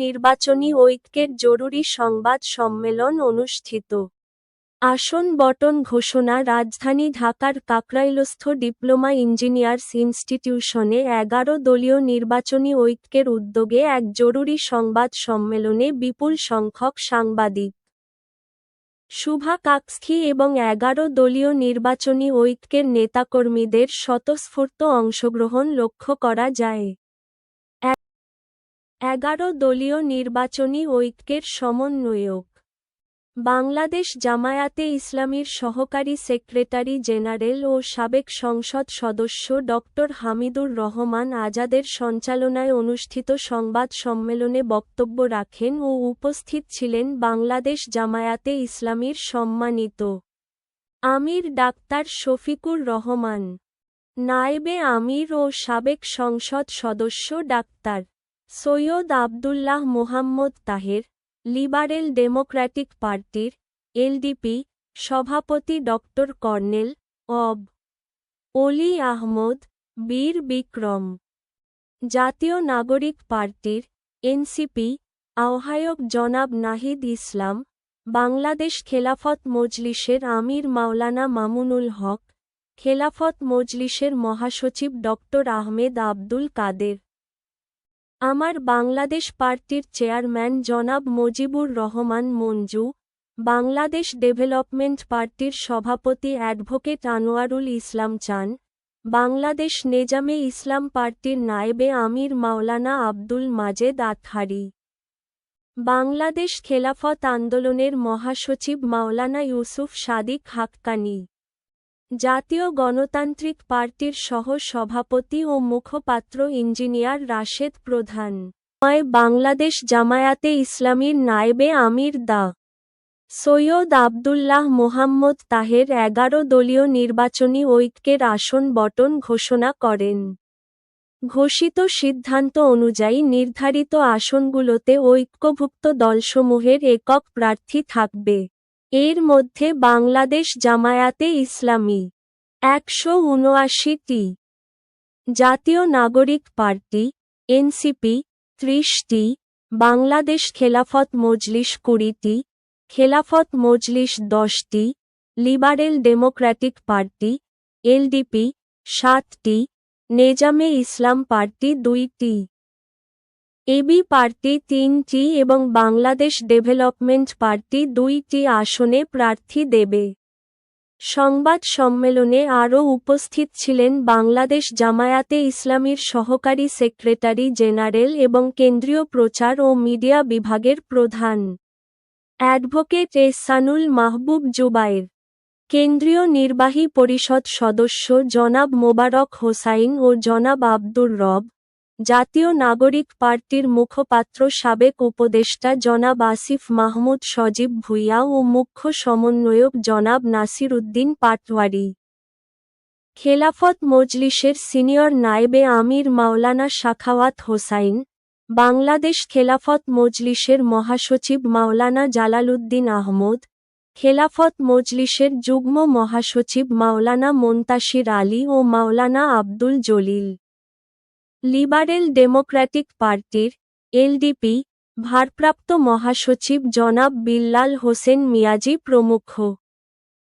নির্বাচনী ঐক্যের জরুরি সংবাদ সম্মেলন অনুষ্ঠিত। আসন বণ্টন ঘোষণা। রাজধানী ঢাকার কাকরাইলস্থ ডিপ্লোমা ইঞ্জিনিয়ার্স ইনস্টিটিউশনে ১১ দলীয় নির্বাচনী ঐক্যের উদ্যোগে এক জরুরি সংবাদ সম্মেলনে বিপুল সংখ্যক সাংবাদিক, শুভাকাঙ্ক্ষী এবং ১১ দলীয় নির্বাচনী ঐক্যের নেতাকর্মীদের স্বতঃস্ফূর্ত অংশগ্রহণ লক্ষ্য করা যায়। ১১ দলীয় নির্বাচনী ঐক্যের সমন্বয়ক বাংলাদেশ জামায়াতে ইসলামীর সহকারী সেক্রেটারি জেনারেল ও সাবেক সংসদ সদস্য ডক্টর হামিদুর রহমান আজাদের সঞ্চালনায় অনুষ্ঠিত সংবাদ সম্মেলনে বক্তব্য রাখেন ও উপস্থিত ছিলেন বাংলাদেশ জামায়াতে ইসলামীর সম্মানিত আমির ডাক্তার শফিকুর রহমান, নায়েবে আমির ও সাবেক সংসদ সদস্য doctor Syed Abdullah Mohammad Taher, liberal Democratic পার্টির এলডিপি সভাপতি ডক্টর কর্নেল অব. অলি আহমদ, বীর বিক্রম, জাতীয় নাগরিক পার্টির এনসিপি আহ্বায়ক জনাব নাহিদ ইসলাম, বাংলাদেশ খেলাফত মজলিসের আমির মাওলানা মামুনুল হক, খেলাফত মজলিসের মহাসচিব ডক্টর আহমেদ আব্দুল কাদের, আমার বাংলাদেশ পার্টির চেয়ারম্যান জনাব মজিবুর রহমান মঞ্জু, বাংলাদেশ ডেভেলপমেন্ট পার্টির সভাপতি অ্যাডভোকেট আনোয়ারুল ইসলাম চান, বাংলাদেশ নেজামে ইসলাম পার্টির নায়েবে আমির মাওলানা আব্দুল মাজেদ আতহারি, বাংলাদেশ খেলাফত আন্দোলনের মহাসচিব মাওলানা ইউসুফ সাদিক হাক্কানি, জাতীয় গণতান্ত্রিক পার্টির সহ-সভাপতি ও মুখপাত্র ইঞ্জিনিয়ার রাশেদ প্রধান, বাংলাদেশ জামায়াতে ইসলামীর নায়েবে আমির দা. সৈয়দ আবদুল্লাহ মোহাম্মদ তাহের ১১ দলীয় নির্বাচনী ঐক্যের আসন বণ্টন ঘোষণা করেন। ঘোষিত সিদ্ধান্ত অনুযায়ী নির্ধারিত আসনগুলোতে ঐক্যভুক্ত দলসমূহের একক প্রার্থী থাকবে। এর মধ্যে বাংলাদেশ জামায়াতে ইসলামী ১৭৯টি, জাতীয় নাগরিক পার্টি এনসিপি ৩০টি, বাংলাদেশ খেলাফত মজলিস ২০টি, খেলাফত মজলিস ১০টি, লিবারেল ডেমোক্র্যাটিক পার্টি এলডিপি ৭টি, নেজামে ইসলাম পার্টি ২টি, এবি পার্টি ৩টি এবং বাংলাদেশ ডেভেলপমেন্ট পার্টি ২টি আসনে প্রার্থী দেবে। সংবাদ সম্মেলনে আরও উপস্থিত ছিলেন বাংলাদেশ জামায়াতে ইসলামীর সহকারী সেক্রেটারি জেনারেল এবং কেন্দ্রীয় প্রচার ও মিডিয়া বিভাগের প্রধান অ্যাডভোকেট এহসানুল মাহবুব জুবায়ের, কেন্দ্রীয় নির্বাহী পরিষদ সদস্য জনাব মোবারক হোসাইন ও জনাব আব্দুর রব, জাতীয় নাগরিক পার্টির মুখপাত্র সাবেক উপদেষ্টা জনাব আসিফ মাহমুদ সজীব ভূঁইয়া ও মুখ্য সমন্বয়ক জনাব নাসির উদ্দিন পাটওয়ারি, খেলাফত মজলিসের সিনিয়র নায়েবে আমির মাওলানা সাখাওয়াত হোসাইন, বাংলাদেশ খেলাফত মজলিসের মহাসচিব মাওলানা জালালউদ্দিন আহমদ, খেলাফত মজলিসের যুগ্ম মহাসচিব মাওলানা মোন্তাসির আলী ও মাওলানা আব্দুল জলিল, লিবারেল ডেমোক্র্যাটিক পার্টির এলডিপি ভারপ্রাপ্ত মহাসচিব জনাব বিল্লাল হোসেন মিয়াজি প্রমুখ।